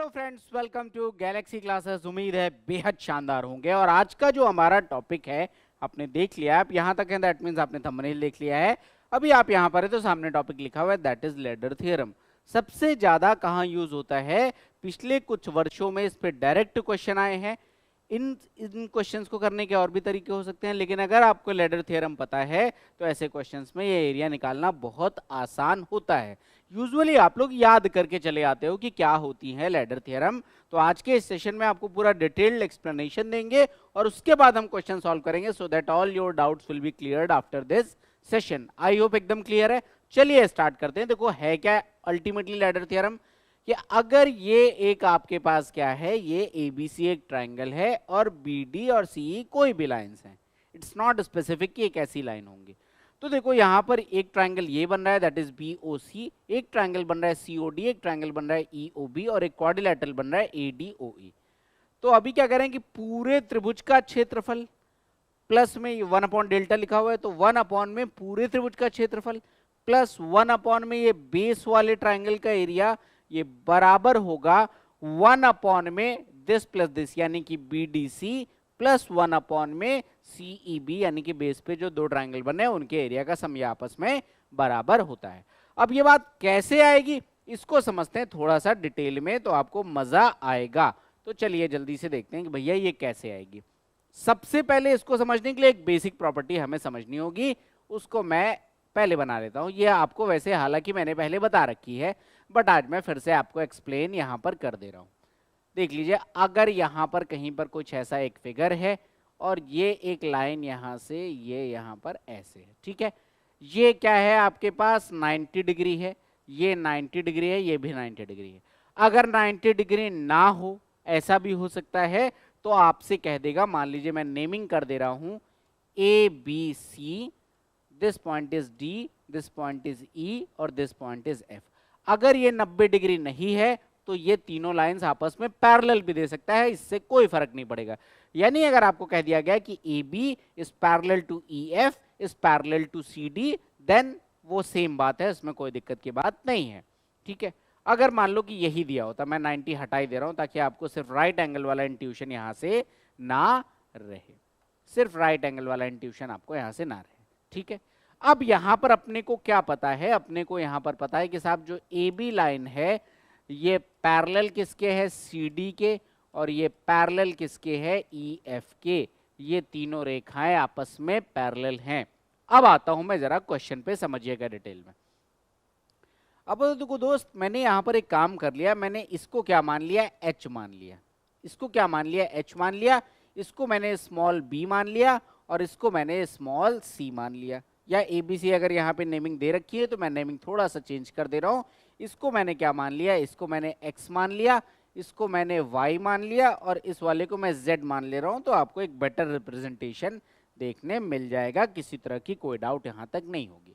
Hello friends, welcome to galaxy classes. उम्मीद है बेहद शानदार होंगे। और आज का जो हमारा टॉपिक है आपने देख लिया, आप यहाँ तक हैं, दैट मीन्स आपने थंबनेल देख लिया है। अभी आप यहाँ पर है तो सामने टॉपिक लिखा हुआ है, दैट इज लैडर थ्योरम। सबसे ज्यादा कहाँ यूज होता है? पिछले कुछ वर्षों में इस पे डायरेक्ट क्वेश्चन आए हैं। इन इन क्वेश्चंस को करने के और भी तरीके हो सकते हैं, लेकिन अगर आपको लैडर थ्योरम पता है तो ऐसे क्वेश्चंस में ये एरिया निकालना बहुत आसान होता है। यूजुअली आप लोग याद करके चले आते हो कि क्या होती है लैडर थ्योरम। तो आज के इस सेशन में आपको पूरा डिटेल्ड एक्सप्लेनेशन देंगे और उसके बाद हम क्वेश्चन सॉल्व करेंगे, so that all your doubts will be cleared after this session. I hope एकदम क्लियर है। चलिए स्टार्ट करते हैं। देखो है क्या अल्टीमेटली लैडर थ्योरम, कि अगर ये एक आपके पास क्या है, ये एबीसी एक ट्राइंगल है और बीडी और सीई कोई भी लाइंस हैं, इट्स नॉट स्पेसिफिक कि एक ऐसी लाइन होंगी। तो देखो यहां पर एक ट्राइंगल ये बन रहा है, दैट इज बीओसी, एक ट्राइंगल बन रहा है सीओडी, एक ट्राइंगल बन रहा है ईओबी और एक क्वाड्रिलेटरल बन रहा है एडीओई। तो अभी क्या करें कि पूरे त्रिभुज का क्षेत्रफल प्लस में 1/डेल्टा लिखा हुआ है, तो 1 में पूरे त्रिभुज का क्षेत्रफल प्लस 1 में ये बेस वाले ट्राइंगल का एरिया, ये बराबर होगा 1 में दिस प्लस दिस, यानी कि बीडीसी प्लस 1 में सीईबी, यानी कि बेस पे जो दो ट्राइंगल बने हैं उनके एरिया का सम आपस में बराबर होता है। अब ये बात कैसे आएगी इसको समझते हैं थोड़ा सा डिटेल में, तो आपको मजा आएगा। तो चलिए जल्दी से देखते हैं कि भैया ये कैसे आएगी। सबसे पहले इसको समझने के लिए एक बेसिक प्रॉपर्टी हमें समझनी होगी, उसको मैं पहले बना लेता हूं। ये आपको वैसे हालांकि मैंने पहले बता रखी है, बट आज मैं फिर से आपको एक्सप्लेन यहां पर कर दे रहा हूं। देख लीजिए, अगर यहां पर कहीं पर कुछ ऐसा एक फिगर है और ये एक लाइन यहां से ये यहां पर ऐसे है, ठीक है। ये क्या है आपके पास 90 डिग्री है, ये 90 डिग्री है, ये भी 90 डिग्री है। अगर 90 डिग्री ना हो, ऐसा भी हो सकता है, तो आपसे कह देगा, मान लीजिए मैं नेमिंग कर दे रहा हूं A B C, this point is D, this point is E और दिस पॉइंट इज एफ। अगर ये 90 डिग्री नहीं है तो ये तीनों लाइंस आपस में पैरेलल भी दे सकता है, इससे कोई फर्क नहीं पड़ेगा। यानी अगर आपको कह दिया गया कि A B is parallel to E F is parallel to C D, then वो सेम बात है, इसमें कोई दिक्कत की बात नहीं है, ठीक है। अगर मान लो कि यही दिया होता, मैं 90 हटाई दे रहा हूं ताकि आपको सिर्फ राइट एंगल वाला इंट्यूशन यहां से ना रहे, सिर्फ राइट एंगल वाला इंट्यूशन आपको यहां से ना रहे, ठीक है। अब यहां पर अपने को क्या पता है? अपने को यहां पर पता है कि साहब जो ए बी लाइन है ये पैरेलल किसके है? सी डी के, और ये पैरेलल किसके है? ई एफ के। ये तीनों रेखाएं आपस में पैरेलल हैं। अब आता हूं मैं जरा क्वेश्चन पे, समझिएगा डिटेल में। अब देखो दोस्त, मैंने यहां पर एक काम कर लिया, मैंने इसको क्या मान लिया? एच मान लिया। इसको क्या मान लिया? एच मान लिया। इसको मैंने स्मॉल बी मान लिया और इसको मैंने स्मॉल सी मान लिया। या एबीसी अगर यहाँ पे नेमिंग दे रखी है तो मैं नेमिंग थोड़ा सा चेंज कर दे रहा हूँ। इसको मैंने क्या मान लिया? इसको मैंने एक्स मान लिया, इसको मैंने वाई मान लिया और इस वाले को मैं जेड मान ले रहा हूँ। तो आपको एक बेटर रिप्रेजेंटेशन देखने मिल जाएगा, किसी तरह की कोई डाउट यहाँ तक नहीं होगी।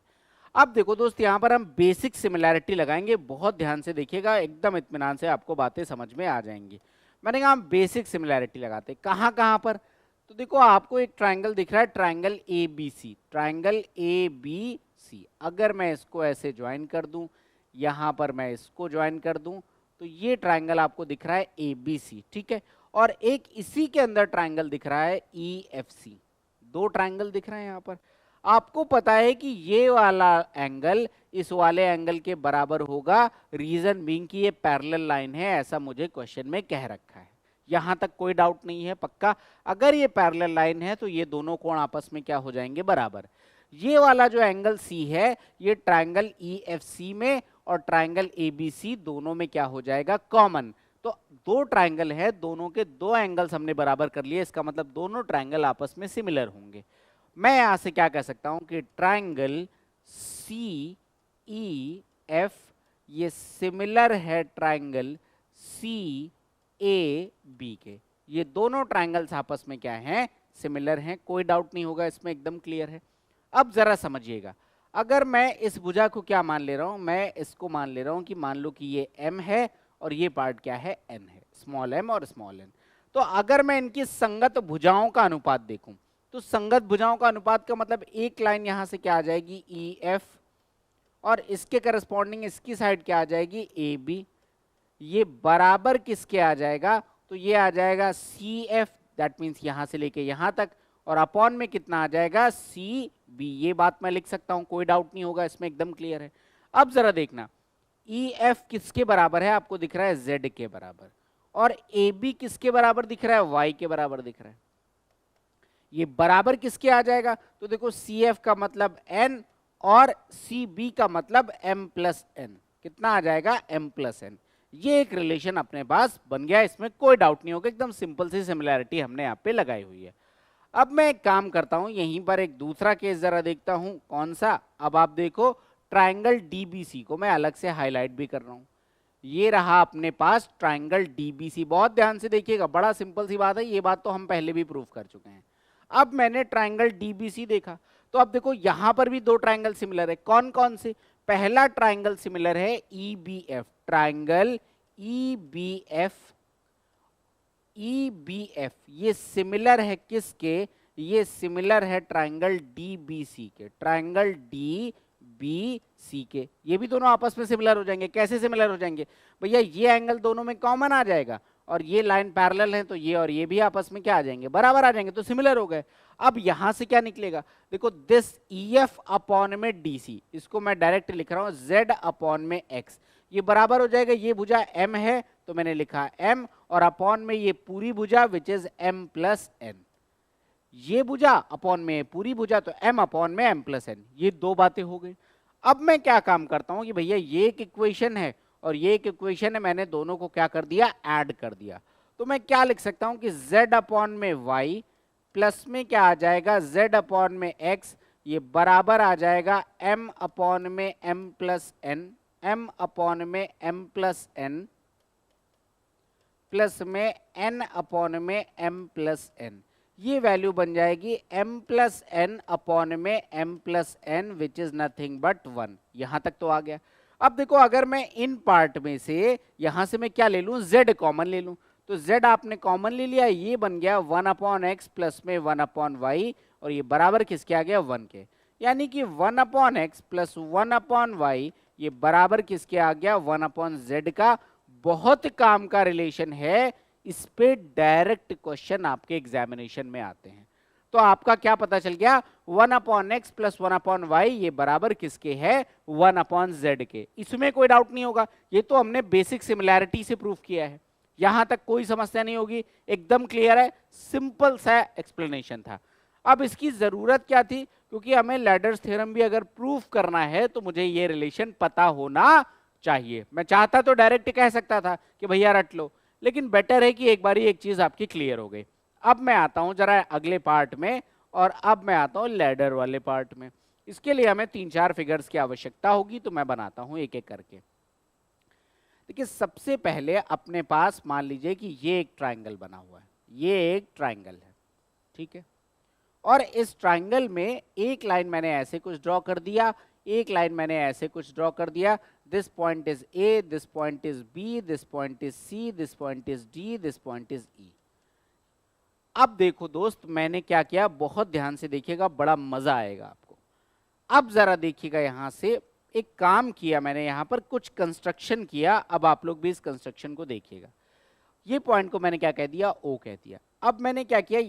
अब देखो दोस्त, यहाँ पर हम बेसिक सिमिलैरिटी लगाएंगे, बहुत ध्यान से देखिएगा, एकदम इत्मीनान से आपको बातें समझ में आ जाएंगी। मैंने कहा हम बेसिक सिमिलैरिटी लगाते, कहाँ कहाँ पर? तो देखो आपको एक ट्राइंगल दिख रहा है, triangle A B C, triangle A B C. अगर मैं इसको ऐसे ज्वाइन कर दूं, यहां पर मैं इसको ज्वाइन कर दूं, तो ये ट्राइंगल आपको दिख रहा है ए बी सी, ठीक है। और एक इसी के अंदर ट्राइंगल दिख रहा है ई एफ सी। दो ट्राइंगल दिख रहे हैं यहां पर। आपको पता है कि ये वाला एंगल इस वाले एंगल के बराबर होगा, रीजन बीइंग कि ये पैरेलल लाइन है, ऐसा मुझे क्वेश्चन में कह रखा है। यहां तक कोई डाउट नहीं है, पक्का? अगर ये पैरेलल लाइन है तो ये दोनों कोण आपस में क्या हो जाएंगे? बराबर। ये वाला जो एंगल सी है, ये ट्राइंगल ई एफ सी में और ट्राइंगल ए बी सी दोनों में क्या हो जाएगा? कॉमन। तो दो ट्राइंगल है, दोनों के दो एंगल्स हमने बराबर कर लिए, इसका मतलब दोनों ट्राइंगल आपस में सिमिलर होंगे। मैं यहां से क्या कह सकता हूं कि ट्राइंगल सी ई एफ ये सिमिलर है ट्राइंगल सी ए बी के। ये दोनों ट्राइंगल्स आपस में क्या हैं? सिमिलर हैं, कोई डाउट नहीं होगा इसमें, एकदम क्लियर है। अब जरा समझिएगा, अगर मैं इस भुजा को क्या मान ले रहा हूं? मैं इसको मान ले रहा हूं कि मान लो कि ये m है और ये पार्ट क्या है? n है, स्मॉल m और स्मॉल n। तो अगर मैं इनकी संगत भुजाओं का अनुपात देखूं, तो संगत भुजाओं का अनुपात का मतलब एक लाइन यहां से क्या आ जाएगी? ई एफ, और इसके करस्पॉन्डिंग इसकी साइड क्या आ जाएगी? A B. ये बराबर किसके आ जाएगा, तो ये आ जाएगा सी एफ, दैट मीन्स यहां से लेके यहां तक, और अपॉन में कितना आ जाएगा सी बी। ये बात मैं लिख सकता हूं, कोई डाउट नहीं होगा इसमें, एकदम क्लियर है। अब जरा देखना, ई एफ किसके बराबर है, आपको दिख रहा है जेड के बराबर, और ए बी किसके बराबर दिख रहा है, वाई के बराबर दिख रहा है। ये बराबर किसके आ जाएगा, तो देखो सी एफ का मतलब एन और सी बी का मतलब एम प्लस एन, कितना आ जाएगा एम प्लस एन। ये एक रिलेशन अपने पास बन गया, इसमें कोई डाउट नहीं होगा, एकदम सिंपल सी सिमिलैरिटी हमने यहाँ पे लगाई हुई है। अब मैं एक काम करता हूं, यहीं पर एक दूसरा केस जरा देखता हूं, कौन सा, अब आप देखो ट्राइंगल डीबीसी को मैं अलग से हाईलाइट भी कर रहा हूं। ये रहा अपने पास ट्राइंगल डीबीसी, बहुत ध्यान से देखिएगा, बड़ा सिंपल सी बात है, ये बात तो हम पहले भी प्रूव कर चुके हैं। अब मैंने ट्राइंगल डीबीसी देखा, तो अब देखो यहां पर भी दो ट्राइंगल सिमिलर है, कौन कौन से, पहला ट्राइंगल सिमिलर है ईबीएफ, ट्राइंगल ईबीएफ, ईबीएफ ये सिमिलर है किसके, ये सिमिलर है ट्राइंगल डीबीसी के, ट्राइंगल डीबीसी के। ये भी दोनों आपस में सिमिलर हो जाएंगे, कैसे सिमिलर हो जाएंगे भैया, ये एंगल दोनों में कॉमन आ जाएगा, और ये लाइन पैरेलल है, तो ये और ये भी आपस में क्या आ जाएंगे, बराबर आ जाएंगे, तो सिमिलर हो गए। अब यहां से क्या निकलेगा, देखो दिस ईएफ अपॉन में डीसी, इसको मैं डायरेक्ट लिख रहा हूं जेड अपॉन में एक्स, ये बराबर हो जाएगा, ये भुजा m है तो मैंने लिखा m, और अपॉन में ये पूरी भुजा which is m plus n, ये भुजा अपॉन में पूरी भुजा, तो m अपॉन में m प्लस n, ये दो बातें हो गई। अब मैं क्या काम करता हूं कि भैया ये एक इक्वेशन है और ये एक इक्वेशन है, मैंने दोनों को क्या कर दिया, ऐड कर दिया। तो मैं क्या लिख सकता हूं कि z अपॉन में y प्लस में क्या आ जाएगा z अपॉन में x, ये बराबर आ जाएगा m अपॉन में m plus n, m upon में m प्लस n प्लस में n अपॉन में m प्लस n, ये वैल्यू बन जाएगी m प्लस n अपॉन में m plus n which is nothing but 1। यहां तक तो आ गया। अब देखो अगर मैं इन पार्ट में से यहां से मैं क्या ले लूं, z कॉमन ले लूं, तो z आपने कॉमन ले लिया, ये बन गया 1 अपॉन एक्स प्लस में 1 अपॉन वाई, और ये बराबर किसके आ गया 1 के, यानी कि 1 upon x plus 1 upon y, ये बराबर किसके आ गया 1 अपॉन जेड का। बहुत काम का रिलेशन है, इस पे डायरेक्ट क्वेश्चन आपके एग्जामिनेशन में आते हैं। तो आपका क्या पता चल गया, 1 upon x plus 1 upon y ये बराबर किसके है 1 अपॉन जेड के। इसमें कोई डाउट नहीं होगा, ये तो हमने बेसिक सिमिलैरिटी से प्रूव किया है, यहां तक कोई समस्या नहीं होगी, एकदम क्लियर है, सिंपल सा एक्सप्लेनेशन था। अब इसकी जरूरत क्या थी, क्योंकि हमें लैडर्स थ्योरम भी अगर प्रूफ करना है तो मुझे ये रिलेशन पता होना चाहिए। मैं चाहता तो डायरेक्ट कह सकता था कि भैया रट लो, लेकिन बेटर है कि एक बारी एक चीज आपकी क्लियर हो गई। अब मैं आता हूं जरा अगले पार्ट में, और अब मैं आता हूं लैडर वाले पार्ट में। इसके लिए हमें 3-4 फिगर्स की आवश्यकता होगी, तो मैं बनाता हूं एक एक करके। देखिए सबसे पहले अपने पास मान लीजिए कि ये एक ट्राइंगल बना हुआ है, ये एक ट्राइंगल है, ठीक है, और इस ट्राइंगल में एक लाइन मैंने ऐसे कुछ ड्रॉ कर दिया, एक लाइन मैंने ऐसे कुछ ड्रॉ कर दिया, this point is A, this point is B, this point is C, this point is D, this point is E. अब देखो दोस्त मैंने क्या किया, बहुत ध्यान से देखिएगा, बड़ा मजा आएगा आपको। अब जरा देखिएगा यहां से एक काम किया मैंने, यहां पर कुछ कंस्ट्रक्शन किया, अब आप लोग भी इस कंस्ट्रक्शन को देखिएगा। ये पॉइंट को मैंने क्या कह दिया, ओ कह दिया। अब मैंने क्या किया,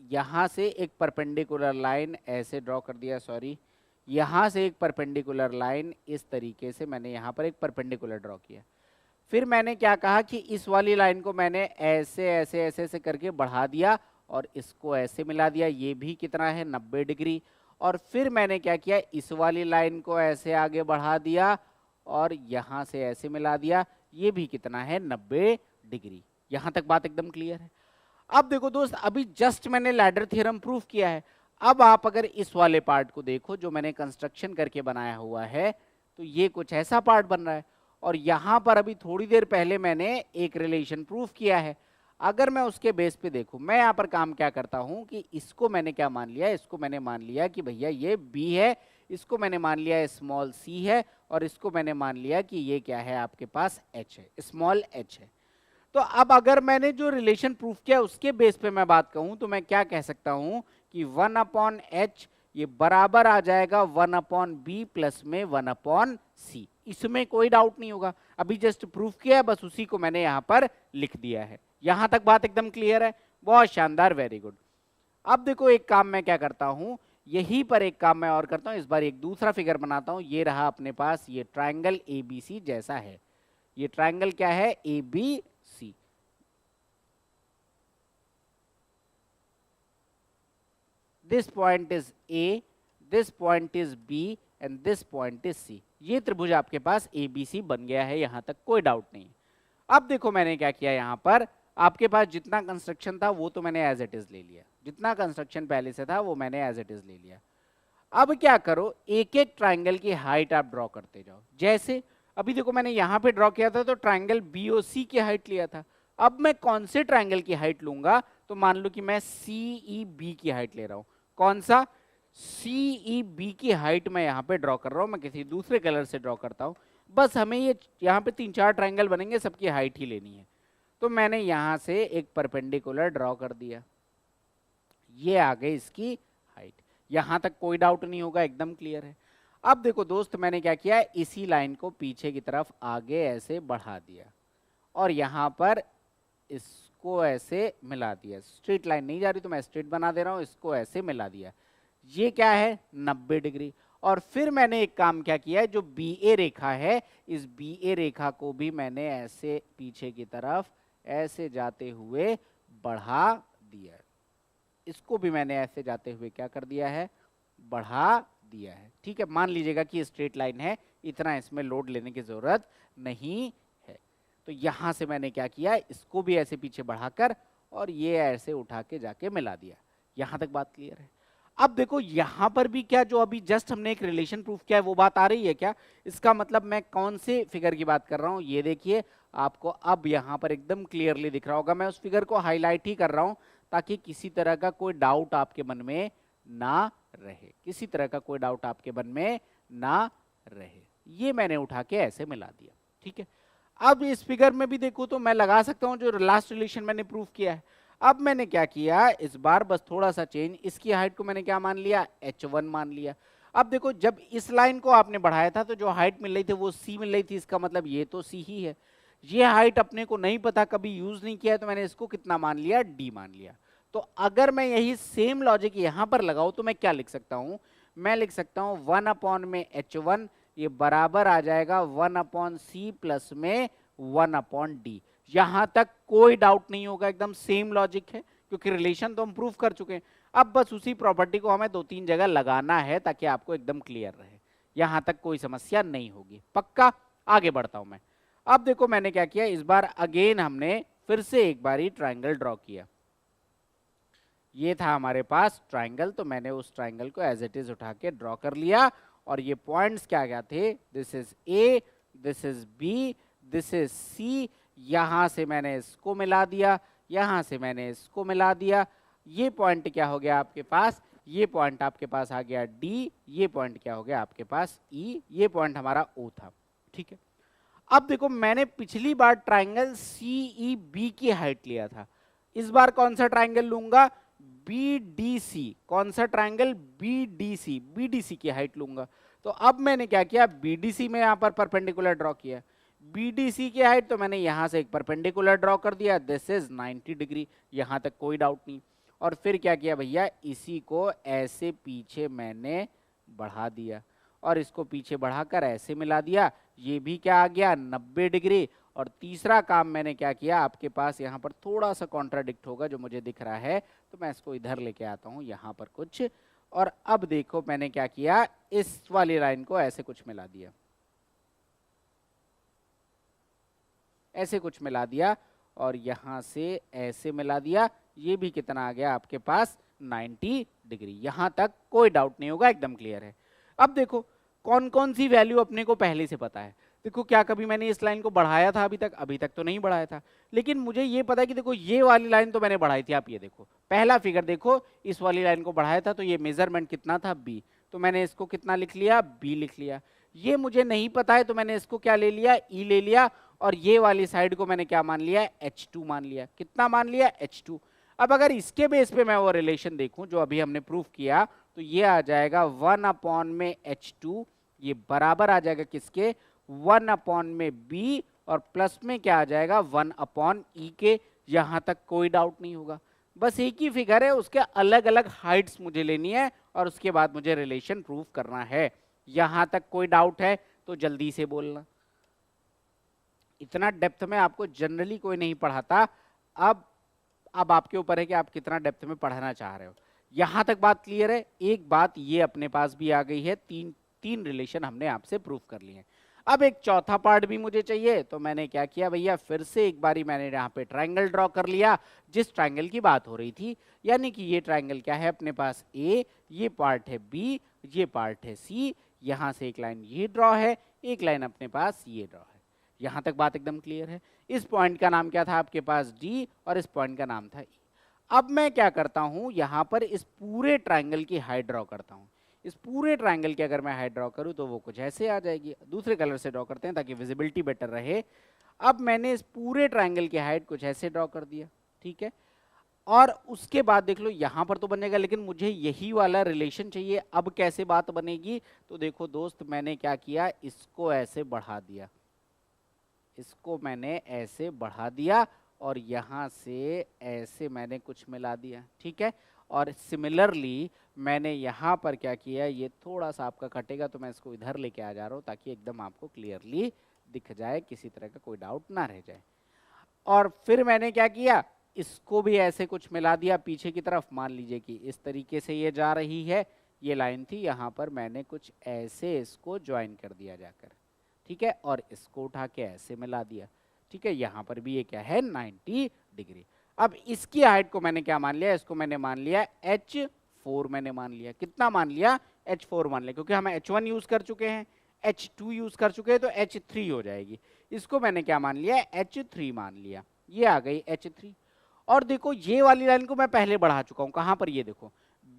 यहां से एक परपेंडिकुलर लाइन ऐसे ड्रॉ कर दिया, सॉरी, यहां से एक परपेंडिकुलर लाइन इस तरीके से मैंने यहां पर एक परपेंडिकुलर ड्रॉ किया। फिर मैंने क्या कहा कि इस वाली लाइन को मैंने ऐसे ऐसे ऐसे ऐसे करके बढ़ा दिया और इसको ऐसे मिला दिया, ये भी कितना है 90 डिग्री। और फिर मैंने क्या किया, इस वाली लाइन को ऐसे आगे बढ़ा दिया और यहां से ऐसे मिला दिया, ये भी कितना है 90 डिग्री। यहां तक बात एकदम क्लियर है। अब देखो दोस्त, अभी जस्ट मैंने लैडर थ्योरम प्रूफ किया है। अब आप अगर इस वाले पार्ट को देखो जो मैंने कंस्ट्रक्शन करके बनाया हुआ है, तो ये कुछ ऐसा पार्ट बन रहा है, और यहां पर अभी थोड़ी देर पहले मैंने एक रिलेशन प्रूफ किया है। अगर मैं उसके बेस पे देखूं, मैं यहां पर काम क्या करता हूं कि इसको मैंने क्या मान लिया, इसको मैंने मान लिया कि भैया ये b है, इसको मैंने मान लिया स्मॉल c है, और इसको मैंने मान लिया कि ये क्या है आपके पास h है, स्मॉल h है। तो अब अगर मैंने जो रिलेशन प्रूफ किया उसके बेस पे मैं बात कहूं, तो मैं क्या कह सकता हूं कि 1 अपॉन h ये बराबर आ जाएगा 1/b प्लस में 1/c। इसमें कोई डाउट नहीं होगा, अभी जस्ट प्रूफ किया है, बस उसी को मैंने यहाँ पर लिख दिया है। यहां तक बात एकदम क्लियर है, बहुत शानदार, वेरी गुड। अब देखो एक काम मैं क्या करता हूं, यहीं पर एक काम मैं और करता हूं, इस बार एक दूसरा फिगर बनाता हूं। ये रहा अपने पास ये ट्रायंगल एबीसी जैसा है, ये ट्रायंगल क्या है, ABC. This point is A, this point is B and this point is C. ये त्रिभुज आपके पास एबीसी बन गया है, यहां तक कोई डाउट नहीं। अब देखो मैंने क्या किया, यहां पर आपके पास जितना कंस्ट्रक्शन था वो तो मैंने एज इट इज ले लिया, जितना कंस्ट्रक्शन पहले से था वो मैंने एज इट इज ले लिया। अब क्या करो, एक एक ट्रायंगल की हाइट आप ड्रॉ करते जाओ। जैसे अभी देखो मैंने यहां पे ड्रॉ किया था तो ट्रायंगल बीओसी की हाइट लिया था। अब मैं कौन से ट्रायंगल की हाइट लूंगा, तो मान लो कि मैं सीईबी की हाइट ले रहा हूं। कौन सा, सीईबी की हाइट मैं यहाँ पे ड्रॉ कर रहा हूं, मैं किसी दूसरे कलर से ड्रॉ करता हूं। बस हमें ये यहाँ पे 3-4 ट्रायंगल बनेंगे, सबकी हाइट ही लेनी है। तो मैंने यहां से एक परपेंडिकुलर ड्रॉ कर दिया, ये आ गई इसकी हाइट। यहां तक कोई डाउट नहीं होगा, एकदम क्लियर है। अब देखो दोस्त मैंने क्या किया, इसी लाइन को पीछे की तरफ आगे ऐसे बढ़ा दिया और यहां पर इसको ऐसे मिला दिया। स्ट्रेट लाइन नहीं जा रही तो मैं स्ट्रेट बना दे रहा हूं, इसको ऐसे मिला दिया। ये क्या है, 90 डिग्री। और फिर मैंने एक काम क्या किया है, जो बी ए रेखा है, इस बी ए रेखा को भी मैंने ऐसे पीछे की तरफ ऐसे जाते हुए बढ़ा दिया। इसको भी मैंने ऐसे जाते हुए क्या कर दिया है, बढ़ा दिया है। ठीक है, मान लीजिएगा कि स्ट्रेट लाइन है, इतना इसमें लोड लेने की जरूरत नहीं है। तो यहां से मैंने क्या किया, इसको भी ऐसे पीछे बढ़ाकर और ये ऐसे उठा के जाके मिला दिया। यहां तक बात क्लियर है। अब देखो यहां पर भी क्या, जो अभी जस्ट हमने एक रिलेशन प्रूफ किया है वो बात आ रही है क्या? इसका मतलब मैं कौन से फिगर की बात कर रहा हूं, ये देखिए आपको अब यहां पर एकदम क्लियरली दिख रहा होगा। मैं उस फिगर को हाईलाइट ही कर रहा हूं ताकि किसी तरह का कोई डाउट आपके मन में ना रहे, किसी तरह का कोई डाउट आपके मन में ना रहे। ये मैंने उठा के ऐसे मिला दिया। ठीक है, अब इस फिगर में भी देखो तो मैं लगा सकता हूं जो लास्ट रिलेशन मैंने प्रूफ किया है। अब मैंने क्या किया, इस बार बस थोड़ा सा चेंज, इसकी हाइट को मैंने क्या मान लिया, h1 मान लिया। अब देखो जब इस लाइन को आपने बढ़ाया था तो जो हाइट मिल रही थी वो c मिल रही थी, इसका मतलब ये तो c ही है। ये हाइट अपने को नहीं पता, कभी यूज नहीं किया है, तो मैंने इसको कितना मान लिया, d मान लिया। तो अगर मैं यही सेम लॉजिक यहां पर लगाऊं तो मैं क्या लिख सकता हूं, मैं लिख सकता हूं 1 में h1 ये बराबर आ जाएगा 1/c प्लस में 1/d। यहां तक कोई डाउट नहीं होगा, एकदम सेम लॉजिक है क्योंकि रिलेशन तो हम प्रूव कर चुके हैं। अब बस उसी प्रॉपर्टी को हमें 2-3 जगह लगाना है ताकि आपको एकदम क्लियर रहे। यहां तक कोई समस्या नहीं होगी, पक्का। आगे बढ़ता हूं मैं। अब देखो मैंने क्या किया, इस बार अगेन हमने फिर से एक बार ही ट्राइंगल ड्रॉ किया। ये था हमारे पास ट्राइंगल, तो मैंने उस ट्राइंगल को एज इट इज उठा के ड्रॉ कर लिया। और ये पॉइंट्स क्या क्या थे, this is A, this is B, this is C. यहां से मैंने इसको मिला दिया, यहां से मैंने इसको मिला दिया। ये पॉइंट क्या हो गया आपके पास, ये पॉइंट आपके पास आ गया डी, ये पॉइंट क्या हो गया आपके पास ई, ये पॉइंट हमारा ओ था। ठीक है, अब देखो मैंने पिछली बार ट्राइंगल सीईबी की हाइट लिया था, इस बार कौन सा ट्राइंगल लूंगा, बीडीसी। कौन सा ट्राइंगल, बीडीसी, बीडीसी की हाइट लूंगा। तो अब मैंने क्या किया, बीडीसी में यहां पर परपेंडिकुलर ड्रॉ किया। बीडीसी की हाइट तो मैंने यहां से एक परपेंडिकुलर ड्रॉ कर दिया, दिस इज 90 डिग्री, यहां तक कोई डाउट नहीं। और फिर क्या किया भैया, इसी को ऐसे पीछे मैंने बढ़ा दिया और इसको पीछे बढ़ाकर ऐसे मिला दिया। ये भी क्या आ गया, 90 डिग्री। और तीसरा काम मैंने क्या किया, आपके पास यहाँ पर थोड़ा सा कॉन्ट्राडिक्ट होगा जो मुझे दिख रहा है, तो मैं इसको इधर लेके आता हूँ यहाँ पर कुछ। और अब देखो मैंने क्या किया, इस वाली लाइन को ऐसे कुछ मिला दिया, ऐसे कुछ मिला दिया और यहां से ऐसे मिला दिया। ये भी कितना आ गया आपके पास, 90 डिग्री। यहां तक कोई डाउट नहीं होगा, एकदम क्लियर है। अब देखो कौन कौन सी वैल्यू अपने को पहले से पता है। देखो क्या कभी मैंने इस लाइन को बढ़ाया था अभी तक तो नहीं बढ़ाया था, लेकिन मुझे ये पता है कि देखो ये वाली लाइन तो मैंने बढ़ाई थी। आप ये देखो पहला फिगर देखो, इस वाली लाइन को बढ़ाया था तो ये मेजरमेंट कितना था, b, तो मैंने इसको कितना लिख लिया, b लिख लिया। ये मुझे नहीं पता है तो मैंने इसको क्या ले लिया, e ले लिया। और ये वाली साइड को मैंने क्या मान लिया, h2 मान लिया। कितना मान लिया, h2। अब अगर इसके बेस पे मैं वो रिलेशन देखूं जो अभी हमने प्रूफ किया, तो ये आ जाएगा 1/H2, ये बराबर आ जाएगा किसके, 1/B, और प्लस में क्या आ जाएगा 1/E के। यहां तक कोई डाउट नहीं होगा। बस एक ही फिगर है, उसके अलग अलग हाइट्स मुझे लेनी है और उसके बाद मुझे रिलेशन प्रूफ करना है। यहां तक कोई डाउट है तो जल्दी से बोलना। इतना डेप्थ में आपको जनरली कोई नहीं पढ़ाता। अब आपके ऊपर है कि आप कितना डेप्थ में पढ़ाना चाह रहे हो। यहां तक बात क्लियर है। एक बात ये अपने पास भी आ गई है, तीन रिलेशन हमने आपसे प्रूफ कर लिए हैं। अब एक चौथा पार्ट भी मुझे चाहिए, तो मैंने क्या किया भैया, फिर से एक बारी मैंने यहाँ पे ट्रायंगल ड्रॉ कर लिया जिस ट्रायंगल की बात हो रही थी। यानी कि ये ट्रायंगल क्या है अपने पास, ए, ये पार्ट है बी, ये पार्ट है सी। यहाँ से एक लाइन ये ड्रॉ है, एक लाइन अपने पास ये ड्रॉ है। यहाँ तक बात एकदम क्लियर है। इस पॉइंट का नाम क्या था आपके पास, डी, और इस पॉइंट का नाम था ई। अब मैं क्या करता हूँ, यहाँ पर इस पूरे ट्रायंगल की हाइट ड्रॉ करता हूँ। इस पूरे ट्रायंगल की अगर मैं हाइट ड्रॉ करूँ तो वो कुछ ऐसे आ जाएगी। दूसरे कलर से ड्रॉ करते हैं ताकि विजिबिलिटी बेटर रहे। अब मैंने इस पूरे ट्रायंगल की हाइट कुछ ऐसे ड्रॉ कर दिया, ठीक है। और उसके बाद देख लो यहाँ पर तो बनेगा, लेकिन मुझे यही वाला रिलेशन चाहिए। अब कैसे बात बनेगी, तो देखो दोस्त, मैंने क्या किया, इसको ऐसे बढ़ा दिया, इसको मैंने ऐसे बढ़ा दिया, और यहाँ से ऐसे मैंने कुछ मिला दिया, ठीक है। और सिमिलरली मैंने यहाँ पर क्या किया, ये थोड़ा सा आपका कटेगा तो मैं इसको इधर लेके आ जा रहा हूँ ताकि एकदम आपको क्लियरली दिख जाए, किसी तरह का कोई डाउट ना रह जाए। और फिर मैंने क्या किया, इसको भी ऐसे कुछ मिला दिया पीछे की तरफ। मान लीजिए कि इस तरीके से ये जा रही है, ये लाइन थी, यहाँ पर मैंने कुछ ऐसे इसको ज्वाइन कर दिया जाकर, ठीक है, और इसको उठा के ऐसे मिला दिया, ठीक है। यहाँ पर भी ये क्या है, 90 डिग्री। अब इसकी हाइट को मैंने क्या मान लिया, इसको मैंने मान लिया H4, मैंने मान लिया, कितना मान लिया, H4 मान लिया, क्योंकि हम H1 यूज कर चुके हैं, H2 यूज कर चुके हैं, तो H3 हो जाएगी। इसको मैंने क्या मान लिया, H3 मान लिया, ये आ गई H3। और देखो ये वाली लाइन को मैं पहले बढ़ा चुका हूं, कहां पर, ये देखो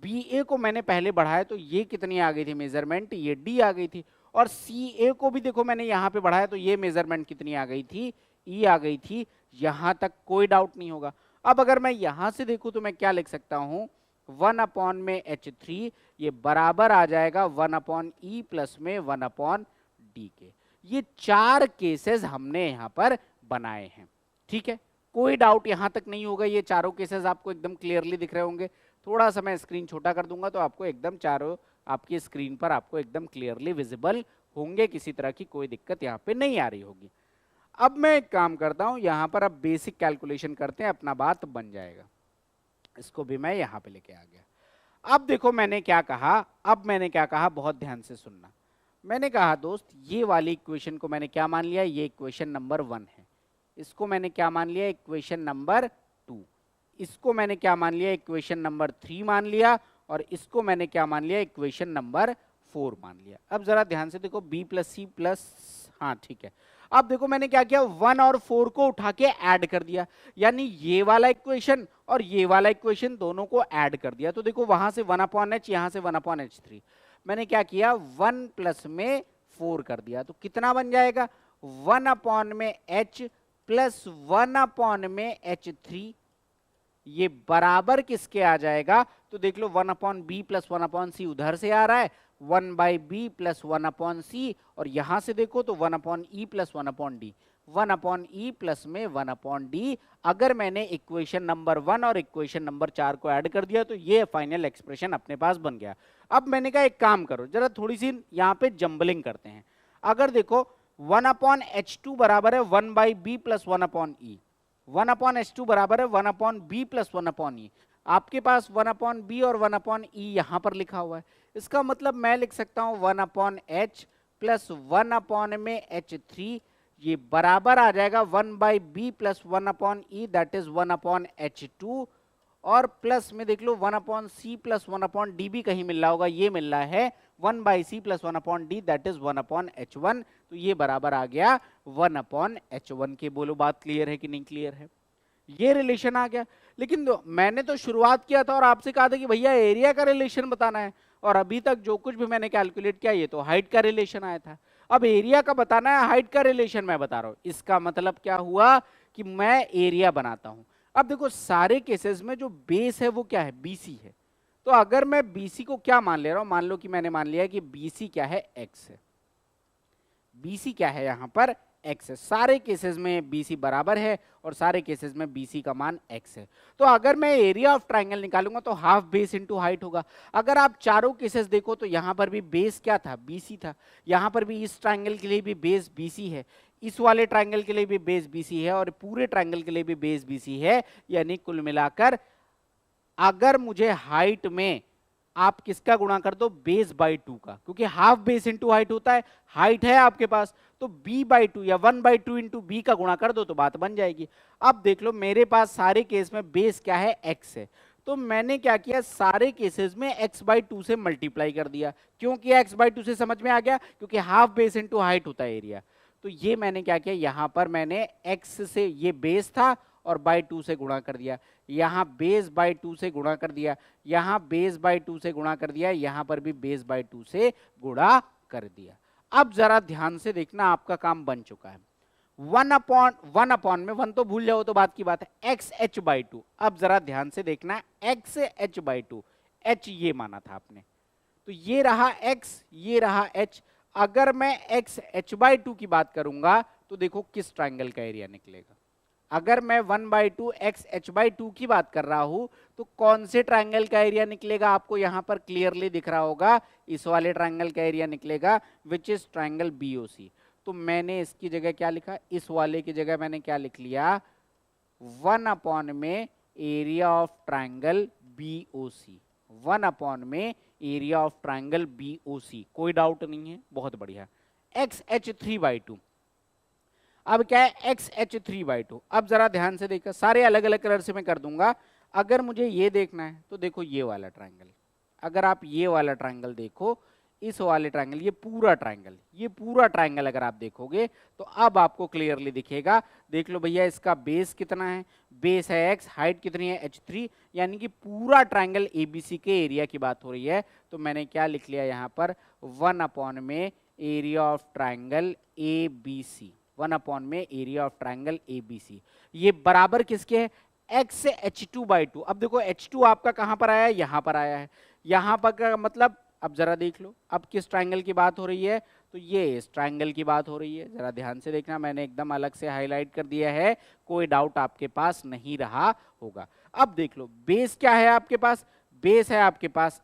BA को मैंने पहले बढ़ाया, तो ये कितनी आ गई थी मेजरमेंट, ये D आ गई थी। और CA को भी देखो मैंने यहाँ पे बढ़ाया, तो ये मेजरमेंट कितनी आ गई थी, E आ गई थी। यहाँ तक कोई डाउट नहीं होगा। अब अगर मैं यहाँ से देखूं तो मैं क्या लिख सकता हूँ, 1/H3 ये बराबर आ जाएगा 1/E प्लस में 1/D के। ये 4 केसेस हमने यहाँ पर बनाए हैं, ठीक है। कोई डाउट यहाँ तक नहीं होगा। ये चारों केसेस आपको एकदम क्लियरली दिख रहे होंगे। थोड़ा सा मैं स्क्रीन छोटा कर दूंगा तो आपको एकदम चारों आपकी स्क्रीन पर आपको एकदम क्लियरली विजिबल होंगे, किसी तरह की कोई दिक्कत यहाँ पे नहीं आ रही होगी। अब मैं एक काम करता हूँ, यहाँ पर अब बेसिक कैलकुलेशन करते हैं, अपना बात बन जाएगा। इसको भी मैं यहाँ पे लेके आ गया। अब देखो मैंने क्या कहा, बहुत ध्यान से सुनना। मैंने कहा दोस्त, ये वाली इक्वेशन को मैंने क्या मान लिया, ये इक्वेशन नंबर 1 है। इसको मैंने क्या मान लिया, इक्वेशन नंबर 2। इसको मैंने क्या मान लिया, इक्वेशन नंबर 3 मान लिया। और इसको मैंने क्या मान लिया, इक्वेशन नंबर 4 मान लिया। अब जरा ध्यान से देखो, B प्लस C प्लस, हाँ ठीक है। अब देखो मैंने क्या किया, 1 और 4 को उठा के ऐड कर दिया, यानी ये वाला इक्वेशन और ये वाला इक्वेशन दोनों को ऐड कर दिया। तो देखो वहां से 1/H, यहां से 1/H3। मैंने क्या किया, 1 प्लस में 4 कर दिया, तो कितना बन जाएगा, 1/H प्लस 1/H3। ये बराबर किसके आ जाएगा, तो देख लो 1/B प्लस 1/C उधर से आ रहा है, 1/B प्लस 1/C, और यहां से देखो तो 1/E plus 1/D, 1/E plus में 1/D। अगर मैंने इक्वेशन नंबर 1 और इक्वेशन नंबर 4 को ऐड कर दिया तो ये फाइनल एक्सप्रेशन अपने पास बन गया। अब मैंने कहा एक काम करो, जरा थोड़ी सी यहाँ पे जंबलिंग करते हैं। अगर देखो 1/H2 बराबर है 1/B प्लस 1/E, 1/H2 बराबर है 1/B प्लस 1/E। आपके पास 1/B और 1/E यहां पर लिखा हुआ है। इसका मतलब मैं लिख सकता हूं 1/H प्लस 1/H3, ये बराबर आ जाएगा 1/B plus 1/E, that is 1/H2। और प्लस में देख लो 1/C प्लस 1/D भी कहीं मिल रहा होगा, ये मिल रहा है 1/C plus 1/D, that is 1/H1। तो ये बराबर आ गया 1/H1 के। बोलो बात क्लियर है कि नहीं क्लियर है, ये रिलेशन आ गया। लेकिन मैंने तो शुरुआत किया था और आपसे कहा था कि भैया एरिया का रिलेशन बताना है, और अभी तक जो कुछ भी मैंने कैलकुलेट किया ये तो हाइट का रिलेशन आया था। अब एरिया का बताना है, हाइट का रिलेशन मैं बता रहा हूं। इसका मतलब क्या हुआ कि मैं एरिया बनाता हूं। अब देखो सारे केसेस में जो बेस है वो क्या है, बीसी है। तो अगर मैं बीसी को क्या मान ले रहा हूं, मान लो कि मैंने मान लिया कि बीसी क्या है, एक्स है। बीसी क्या है यहां पर, एक्स है। सारे केसेस में बीसी बराबर है और सारे केसेस में बीसी का मान एक्स है। तो अगर मैं एरिया ऑफ ट्राइंगल निकालूंगा तो हाफ बेस इनटू हाइट होगा। अगर आप चारों केसेस देखो तो यहां पर भी बेस क्या था, बीसी था। यहां पर भी इस ट्राइंगल के लिए भी बेस बीसी है, इस वाले ट्राइंगल के लिए भी बेस बीसी है और पूरे ट्राइंगल के लिए भी बेस बीसी है। यानी कुल मिलाकर अगर मुझे हाइट में आप किसका गुणा कर दो, बेस बाई 2 का, क्योंकि हाफ बेस इंटू हाइट होता है, हाइट है आपके पास तो b बाई 2 या 1/2 इंटू बी का गुणा कर दो तो बात बन जाएगी। अब देख लो मेरे पास सारे केस में बेस क्या है, x है। तो मैंने क्या किया, सारे केसेस में x/2 से मल्टीप्लाई कर दिया। क्यों किया x/2 से, समझ में आ गया, क्योंकि हाफ बेस इंटू हाइट होता है एरिया। तो ये मैंने क्या किया, यहां पर मैंने x से, ये बेस था और बाई 2 से गुणा कर दिया, यहां बेस बाई 2 से गुणा कर दिया, यहां बेस बाई 2 से गुणा कर दिया, यहां पर भी बेस बाई 2 से गुणा कर दिया। अब जरा ध्यान से देखना, आपका काम बन चुका है। 1/1 में 1 तो भूल जाओ तो बात की बात है, एक्स एच बाई 2। अब जरा ध्यान से देखना, एक्स एच बाई 2, एच ये माना था आपने, तो ये रहा x, ये रहा h। अगर मैं x h बाई 2 की बात करूंगा तो देखो किस ट्राइंगल का एरिया निकलेगा। अगर मैं 1/2 x h बाई 2 की बात कर रहा हूं तो कौन से ट्राइंगल का एरिया निकलेगा, आपको यहां पर क्लियरली दिख रहा होगा, इस वाले ट्राइंगल का एरिया निकलेगा, विच इज ट्राइंगल BOC। तो मैंने इसकी जगह क्या लिखा, इस वाले की जगह मैंने क्या लिख लिया, 1 में एरिया ऑफ ट्राइंगल BOC, 1 में एरिया ऑफ ट्राइंगल BOC। कोई डाउट नहीं है, बहुत बढ़िया। एक्स एच 3/2, अब क्या है, एक्स एच 3/2। अब जरा ध्यान से देखा, सारे अलग अलग कलर से मैं कर दूंगा। अगर मुझे ये देखना है तो देखो ये वाला ट्राइंगल, अगर आप ये वाला ट्राइंगल देखो, इस वाले ट्राइंगल, ये पूरा ट्राइंगल, ये पूरा ट्राइंगल अगर आप देखोगे तो अब आपको क्लियरली दिखेगा। देख लो भैया, इसका बेस कितना है, बेस है x, हाइट कितनी है h3, यानी कि पूरा ट्राइंगल ABC के एरिया की बात हो रही है। तो मैंने क्या लिख लिया यहाँ पर, 1 में एरिया ऑफ ट्राइंगल ABC, 1 में एरिया ऑफ ट्राइंगल ABC। ये बराबर किसके है, x से h2/2। अब देखो h2 आपका कहां पर आया है, यहां पर आया है। यहां पर का मतलब, अब जरा देख लो, अब किस ट्राइंगल की बात हो रही है, तो ये इस ट्राइंगल की बात हो रही है। जरा ध्यान से देखना, मैंने एकदम अलग से हाईलाइट कर दिया है, कोई डाउट आपके पास नहीं रहा होगा। अब देख लो बेस क्या है आपके पास, बेस है आपके पास,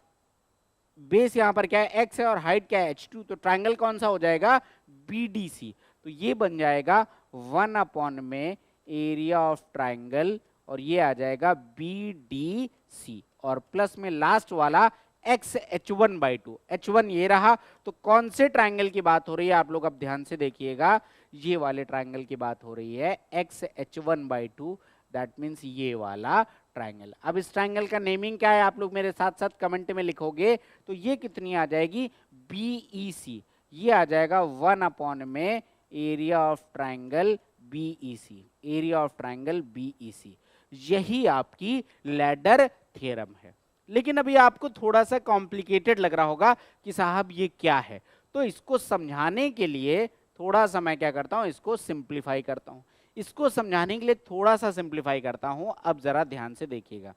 बेस यहां पर क्या है, x है और हाइट क्या है, h2। तो ट्राइंगल कौन सा हो जाएगा, BDC। तो ये बन जाएगा 1 में एरिया ऑफ ट्राइंगल और ये आ जाएगा BDC, और प्लस में लास्ट वाला x h1/2, h1 ये रहा। तो कौन से ट्राइंगल की बात हो रही है, आप लोग अब ध्यान से देखिएगा, ये वाले ट्राइंगल की बात हो रही है, x h1/2, दैट मीन्स ये वाला ट्राइंगल। अब इस ट्राइंगल का नेमिंग क्या है, आप लोग मेरे साथ साथ कमेंट में लिखोगे तो ये कितनी आ जाएगी, BEC। ये आ जाएगा 1 में area of triangle BEC, area of triangle BEC। यही आपकी लैडर थ्योरम है। लेकिन अभी आपको थोड़ा सा कॉम्प्लिकेटेड लग रहा होगा कि साहब ये क्या है, तो इसको समझाने के लिए थोड़ा सा मैं क्या करता हूं, इसको सिंप्लीफाई करता हूं। इसको समझाने के लिए थोड़ा सा सिंप्लीफाई करता हूं। अब जरा ध्यान से देखिएगा,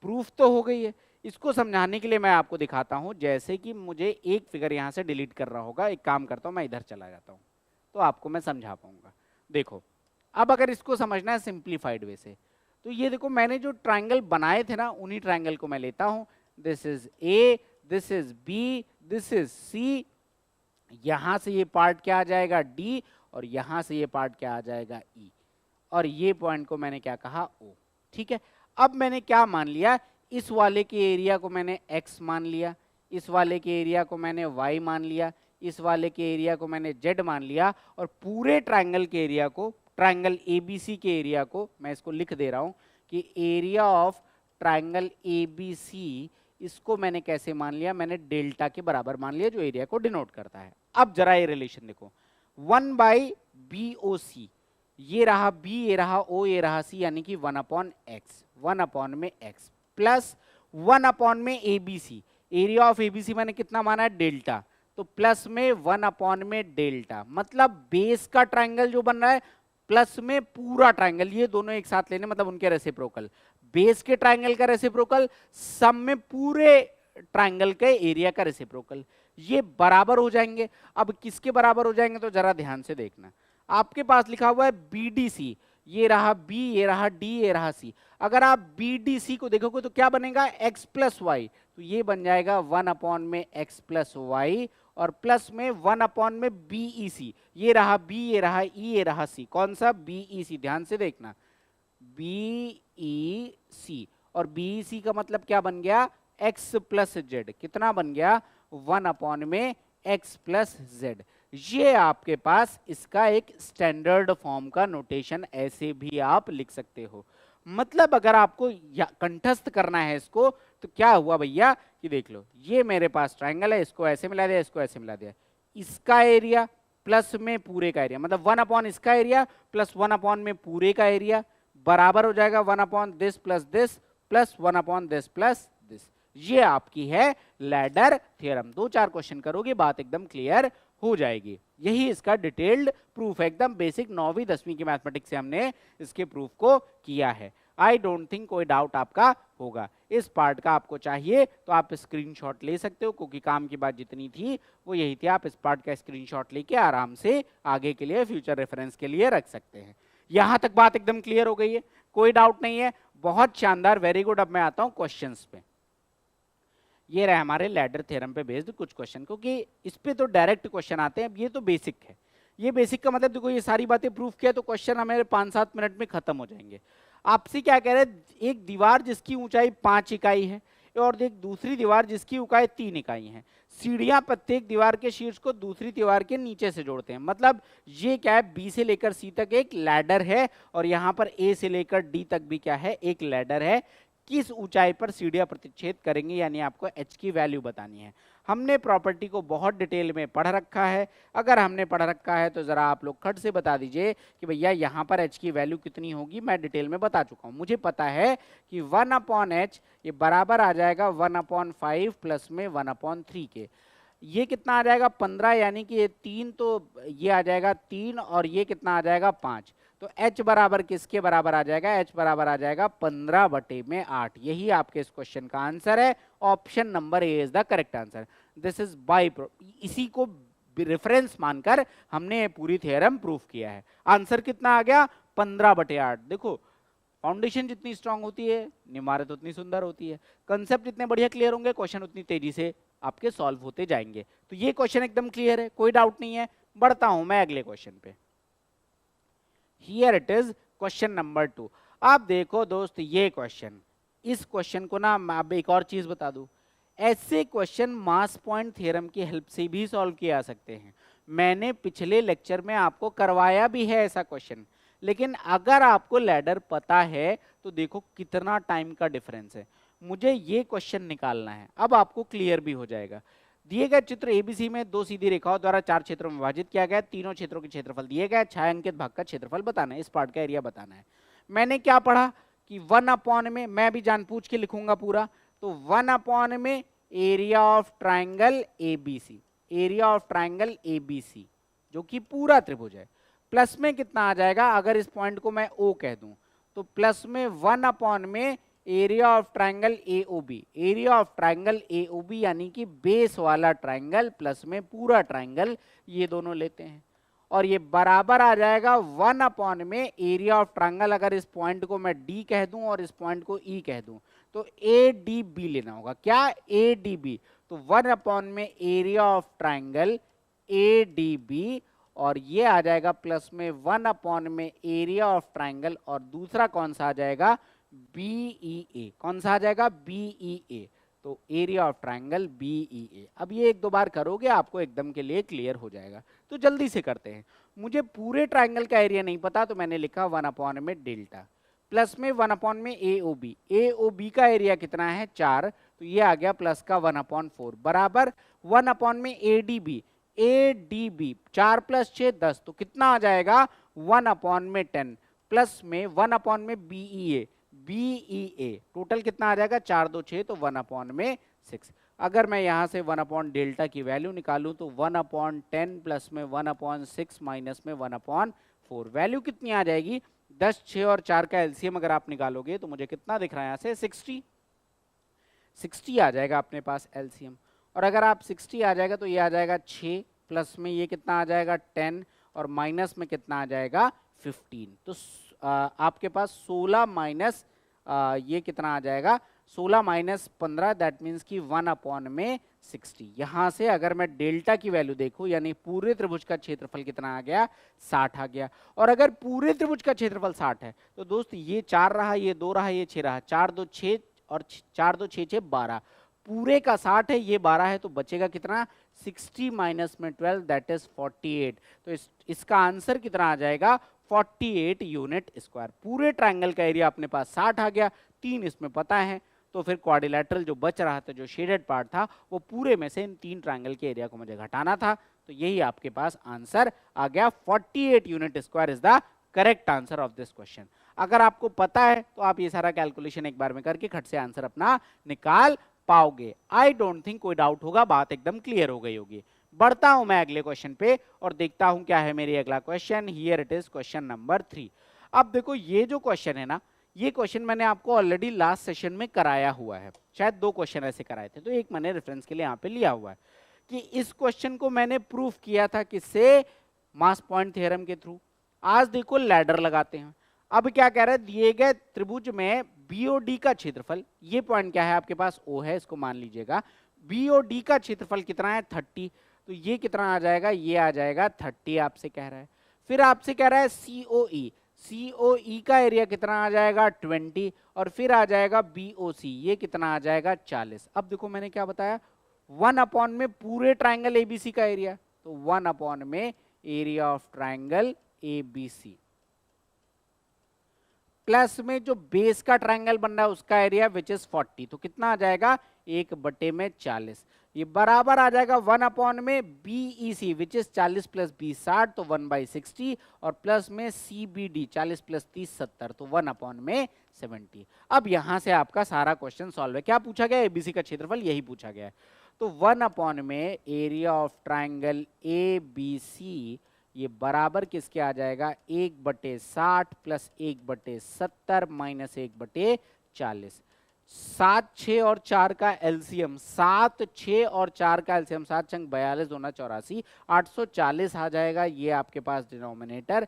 प्रूफ तो हो गई है, इसको समझाने के लिए मैं आपको दिखाता हूं। जैसे कि मुझे एक फिगर यहां से डिलीट कर रहा होगा, एक काम करता हूं, मैं इधर चला जाता हूं तो आपको मैं समझा पाऊंगा। देखो अब अगर इसको समझना है सिंप्लीफाइड वे से, तो ये देखो मैंने जो ट्राइंगल बनाए थे ना, उन्हीं ट्राइंगल को मैं लेता हूं। This is A, this is B, this is C। यहां से ये पार्ट क्या आ जाएगा, D, और यहां से ये पार्ट क्या आ जाएगा, E, और ये पॉइंट को मैंने क्या कहा, O। ठीक है, अब मैंने क्या मान लिया, इस वाले के एरिया को मैंने x मान लिया, इस वाले के एरिया को मैंने y मान लिया, इस वाले के एरिया को मैंने z मान लिया, और पूरे ट्राइंगल के एरिया को, ट्राइंगल ABC के एरिया को मैं इसको लिख दे रहा हूं कि एरिया ऑफ ट्राइंगल ABC, इसको मैंने कैसे मान लिया, मैंने डेल्टा के बराबर मान लिया, जो एरिया को डिनोट करता है। अब जरा ये रिलेशन देखो, 1/BOC, ये रहा B, ये रहा O, ये रहा C, यानी कि 1/x, 1 में x, प्लस 1 में ABC, एरिया ऑफ ABC मैंने कितना माना है, डेल्टा, तो प्लस में 1 में डेल्टा, मतलब बेस का ट्राइंगल जो बन रहा है प्लस में पूरा ट्राइंगल, ये दोनों एक साथ लेने मतलब उनके रेसिप्रोकल, बेस के ट्राइंगल का रेसिप्रोकल, सम में पूरे ट्राइंगल के एरिया का रेसिप्रोकल, ये बराबर हो जाएंगे। अब किसके बराबर हो जाएंगे तो जरा ध्यान से देखना, आपके पास लिखा हुआ है BDC, ये रहा B, ये रहा D, ये रहा C। अगर आप BDC को देखोगे तो क्या बनेगा, x प्लस वाई, तो ये बन जाएगा 1 अपॉन में x प्लस वाई, और प्लस में 1 अपॉन में BEC, ये रहा B, ये रहा E, ये रहा C, कौन सा BEC, ध्यान से देखना, BEC, और BEC का मतलब क्या बन गया, x प्लस जेड, कितना बन गया 1 अपॉन में x प्लस जेड। ये आपके पास इसका एक स्टैंडर्ड फॉर्म का नोटेशन ऐसे भी आप लिख सकते हो। मतलब अगर आपको कंठस्थ करना है इसको तो क्या हुआ भैया कि देख लो, ये मेरे पास ट्राइंगल है, इसको ऐसे मिला दिया, इसको ऐसे मिला दिया, इसका एरिया प्लस में पूरे का एरिया, मतलब 1 अपॉन इसका एरिया प्लस 1 अपॉन में पूरे का एरिया बराबर हो जाएगा 1 upon this plus 1 upon this plus this. ये आपकी है लैडर थ्योरम। 2-4 क्वेश्चन करोगे बात एकदम क्लियर हो जाएगी। यही इसका डिटेल्ड प्रूफ है, एकदम बेसिक 9वीं 10वीं की मैथमेटिक्स से हमने इसके प्रूफ को किया है। आई डोंट थिंक कोई डाउट आपका होगा। इस पार्ट का आपको चाहिए तो आप स्क्रीनशॉट ले सकते हो, क्योंकि काम की बात जितनी थी वो यही थी। आप इस पार्ट का स्क्रीनशॉट लेके आराम से आगे के लिए फ्यूचर रेफरेंस के लिए रख सकते हैं। यहां तक बात एकदम क्लियर हो गई है, कोई डाउट नहीं है, बहुत शानदार, वेरी गुड। अब मैं आता हूं क्वेश्चंस पे। ये रहे हमारे लैडर थ्योरम पे बेस्ड कुछ क्वेश्चन, क्योंकि इस पे तो डायरेक्ट क्वेश्चन आते हैं। अब ये तो बेसिक है, ये बेसिक का मतलब देखो ये सारी बातें प्रूफ किया तो क्वेश्चन हमारे 5-7 मिनट में खत्म हो जाएंगे। आपसे क्या कह रहे हैं, एक दीवार जिसकी ऊंचाई 5 इकाई है और एक दूसरी दीवार जिसकी ऊंचाई 3 इकाई है, सीढ़ियां प्रत्येक दीवार के शीर्ष को दूसरी दीवार के नीचे से जोड़ते हैं। मतलब ये क्या है, बी से लेकर सी तक एक लैडर है और यहाँ पर ए से लेकर डी तक भी क्या है, एक लैडर है। किस ऊंचाई पर सीढ़ियां प्रतिच्छेद करेंगे, यानी आपको एच की वैल्यू बतानी है। हमने प्रॉपर्टी को बहुत डिटेल में पढ़ रखा है। अगर हमने पढ़ रखा है तो जरा आप लोग खट से बता दीजिए कि भैया यहाँ पर एच की वैल्यू कितनी होगी। मैं डिटेल में बता चुका हूँ, मुझे पता है कि 1 अपॉन एच ये बराबर आ जाएगा 1/5 प्लस में 1/3 के। ये कितना आ जाएगा 15, यानी कि ये 3, तो ये आ जाएगा 3 और ये कितना आ जाएगा 5। तो h बराबर किसके बराबर आ जाएगा, h बराबर आ जाएगा 15/8। यही आपके इस क्वेश्चन का आंसर है। Option number A is the correct answer. This is by, इसी को रेफरेंस मानकर हमने पूरी थ्योरम प्रूफ किया है। आंसर कितना आ गया 15/8। देखो फाउंडेशन जितनी स्ट्रांग होती है इमारत उतनी सुंदर होती है। कंसेप्ट जितने बढ़िया क्लियर होंगे क्वेश्चन उतनी तेजी से आपके सॉल्व होते जाएंगे। तो ये क्वेश्चन एकदम क्लियर है, कोई डाउट नहीं है। बढ़ता हूं मैं अगले क्वेश्चन पे। Here it is question number 2। आप देखो दोस्त ये क्वेश्चन, इस क्वेश्चन को ना मैं अब एक और चीज बता दूं, ऐसे क्वेश्चन मास पॉइंट थ्योरम की हेल्प से भी सॉल्व किए जा सकते हैं। मैंने पिछले लेक्चर में आपको करवाया भी है ऐसा क्वेश्चन। लेकिन अगर आपको लैडर पता है तो देखो कितना टाइम का डिफरेंस है। मुझे ये क्वेश्चन निकालना है, अब आपको क्लियर भी हो जाएगा। दिए गए चित्र एबीसी में 2 सीधी रेखाओं द्वारा 4 क्षेत्रों में विभाजित किया गया। तीनों क्षेत्रों के क्षेत्रफल दिए गए, छायांकित भाग का क्षेत्रफल बताना है, इस पार्ट का एरिया बताना है। मैंने क्या पढ़ा कि 1 अपॉन में, मैं भी जानबूझ के लिखूंगा पूरा, तो 1 अपॉन में area of triangle ABC, area of triangle ABC जो कि पूरा त्रिभुज है, प्लस में कितना आ जाएगा, अगर इस पॉइंट को मैं ओ कह दूं तो प्लस में 1 अपॉन में area of triangle AOB, area of triangle AOB यानी कि बेस वाला ट्राइंगल प्लस में पूरा ट्राइंगल, ये दोनों लेते हैं और ये बराबर आ जाएगा 1 अपॉन में एरिया ऑफ ट्राइंगल, अगर इस पॉइंट को मैं डी कह दूं और इस पॉइंट को ई कह दूं तो ए डी बी लेना होगा। क्या, ए डी बी, तो 1 अपॉन में area of triangle A D B और ये आ जाएगा प्लस में 1 अपॉन में एरिया ऑफ ट्राइंगल और दूसरा कौन सा आ जाएगा BEA, कौन सा आ जाएगा BEA, तो एरिया ऑफ ट्राइंगल BEA। अब ये 1-2 बार करोगे आपको एकदम के लिए क्लियर हो जाएगा। तो जल्दी से करते हैं। मुझे पूरे ट्राइंगल का एरिया नहीं पता तो मैंने लिखा 1 अपॉन में डेल्टा, प्लस में 1 अपॉन में AOB, AOB का एरिया कितना है 4, तो ये आ गया प्लस का 1/4 बराबर 1 अपॉन में ADB, ADB 4 + 6 10, तो कितना आ जाएगा 1 अपॉन में 10 प्लस में 1 अपॉन में BEA, BEA टोटल कितना आ जाएगा 4 2 6, तो 1 अपॉन में 6। अगर मैं यहाँ से 1 अपॉन डेल्टा की वैल्यू निकालूं तो 1/10 प्लस में 1/6 माइनस में 1/5 4। वैल्यू कितनी आ जाएगी 10, 6 और 4 का एलसीएम अगर आप निकालोगे तो मुझे कितना दिख रहा है यहाँ से 60 आ जाएगा अपने पास एलसीएम। और अगर आप 60 आ जाएगा तो ये आ जाएगा 6 प्लस में ये कितना आ जाएगा 10 और माइनस में कितना आ जाएगा 15। तो आपके पास 16 माइनस ये कितना आ जाएगा 16 माइनस 15 दैट मीन्स कि 1/60। यहाँ से अगर मैं डेल्टा की वैल्यू देखूं यानी पूरे त्रिभुज का क्षेत्रफल कितना आ गया 60 आ गया। और अगर पूरे त्रिभुज का क्षेत्रफल 60 है तो दोस्त ये 4 रहा, ये 2 रहा, ये 6 रहा, 4 2 6 और 4 2 6 6 12, पूरे का 60 है, ये 12 है, तो बचेगा कितना 60 माइनस में 12 दैट इज 48। तो इसका आंसर कितना आ जाएगा 48 यूनिट स्क्वायर। पूरे ट्रायंगल का एरिया अपने पास 60 आ गया, 3 इसमें पता है, तो फिर क्वाड्रिलेटरल जो बच रहा था, जो शेडेड पार्ट था, वो पूरे में से इन 3 ट्रायंगल के एरिया को मुझे घटाना था। तो यही आपके पास आंसर आ गया 48 unit square is the correct answer of this question. अगर आपको पता है तो आप ये सारा कैलकुलेशन एक बार में करके खट से आंसर अपना निकाल पाओगे। आई डोंट थिंक कोई डाउट होगा, बात एकदम क्लियर हो गई होगी। बढ़ता हूं मैं अगले क्वेश्चन पे और देखता हूं क्या है मेरी अगला question. Here it is question number 3। अब देखो ये जो क्वेश्चन है ना, ये क्वेश्चन मैंने आपको ऑलरेडी लास्ट सेशन में कराया हुआ है, शायद 2 क्वेश्चन ऐसे कराए थे, तो एक मैंने रेफरेंस के लिए यहाँ पे लिया हुआ है कि इस क्वेश्चन को मैंने प्रूफ किया था किससे, मास पॉइंट थ्योरम के थ्रू। आज देखो लैडर लगाते हैं। अब क्या कह रहा है, दिए गए त्रिभुज में बीओडी का क्षेत्रफल, ये पॉइंट क्या है आपके पास ओ है, इसको मान लीजिएगा, बीओडी का क्षेत्रफल कितना है 30, तो ये कितना आ जाएगा, ये आ जाएगा 30 आपसे कह रहा है। फिर आपसे कह रहा है सीओई, सीओई का एरिया कितना आ जाएगा 20 और फिर आ जाएगा बीओसी, ये कितना आ जाएगा 40। अब देखो मैंने क्या बताया, 1 में पूरे ट्राइंगल एबीसी का एरिया, तो 1 में area of triangle ABC plus में जो बेस का ट्राइंगल बन रहा है उसका एरिया विच इज 40, तो कितना आ जाएगा 1/40। ये बराबर आ जाएगा 1 में बीईसी विच इज 40 प्लस 20 60, तो 1/60 और प्लस में सीबीडी 40 प्लस 30 70, तो 1 में 70। अब यहां से आपका सारा क्वेश्चन सॉल्व है। क्या पूछा गया, एबीसी का क्षेत्रफल यही पूछा गया है। तो 1 में एरिया ऑफ ट्राइंगल एबीसी ये बराबर किसके आ जाएगा 1/60 प्लस 1/70 माइनस 1/40। 7 6 और 4 का एलसीएम, 7 6 और 4 का एलसीएम, 7 छंग 42 दूना 84, 840 आ जाएगा। ये आपके पास डिनोमिनेटर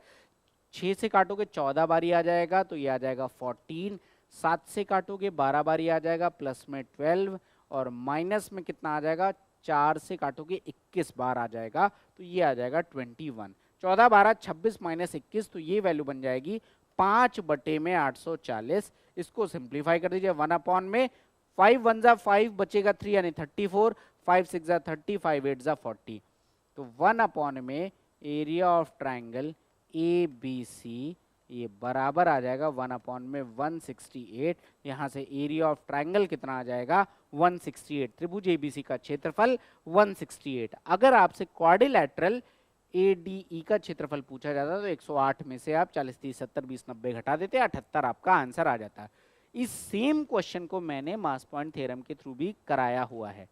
6 से काटोगे 14 बारी आ जाएगा, तो ये आ जाएगा 14। 7 से काटोगे 12 बारी आ जाएगा, प्लस में 12 और माइनस में कितना आ जाएगा, 4 से काटोगे 21 बार आ जाएगा, तो ये आ जाएगा 21। 14 12 26 माइनस 21, तो ये वैल्यू बन जाएगी 5/840। इसको सिंप्लीफाई कर दीजिए, 1 में 5 1 जा 5 बचेगा 3 यानी 34, 5 6 जा 30, 5 8 जा 40, तो 1 में area of triangle A B C ये बराबर आ जाएगा 1 में 168। यहाँ से एरिया ऑफ ट्राइंगल कितना आ जाएगा 168, त्रिभुज एबीसी का क्षेत्रफल 168। अगर आपसे क्वाड्रिलेटरल एडीई का क्षेत्रफल पूछा जाता तो 108 में से आप 40 30 70 20 90 घटा देते, 78 आपका आंसर आ जाता। इस सेम क्वेश्चन को मैंने मास पॉइंट थ्योरम के थ्रू भी कराया हुआ है,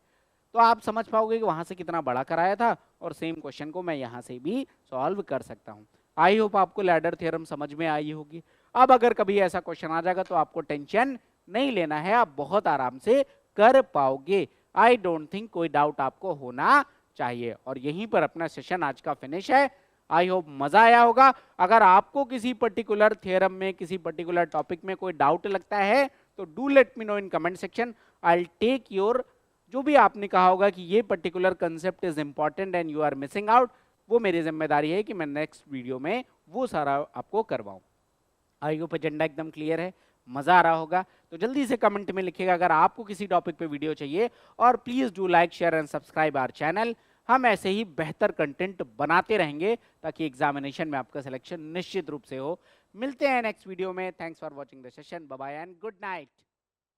तो आप समझ पाओगे कि वहां से कितना बड़ा कराया था और सेम क्वेश्चन को मैं यहाँ से भी सॉल्व कर सकता हूँ। आई होप आपको लैडर थ्योरम समझ में आई होगी। अब अगर कभी ऐसा क्वेश्चन आ जाएगा तो आपको टेंशन नहीं लेना है, आप बहुत आराम से कर पाओगे। आई डोंट थिंक कोई डाउट आपको होना चाहिए। और यहीं पर अपना सेशन आज का फिनिश है। आई होप मजा आया होगा। अगर आपको किसी पर्टिकुलर थ्योरम में, किसी पर्टिकुलर टॉपिक में कोई डाउट लगता है तो do let me know in comment section. I will take your, जो भी आपने कहा होगा कि ये particular concept is important and you are missing out, वो मेरी जिम्मेदारी है कि मैं नेक्स्ट वीडियो में वो सारा आपको करवाऊं। आई होप एजेंडा एकदम क्लियर है, मजा आ रहा होगा। तो जल्दी से कमेंट में लिखिएगा अगर आपको किसी टॉपिक पे वीडियो चाहिए, और please do like share and subscribe our channel. हम ऐसे ही बेहतर कंटेंट बनाते रहेंगे ताकि एग्जामिनेशन में आपका सिलेक्शन निश्चित रूप से हो। मिलते हैं नेक्स्ट वीडियो में। Thanks for watching the session, bye bye and good night.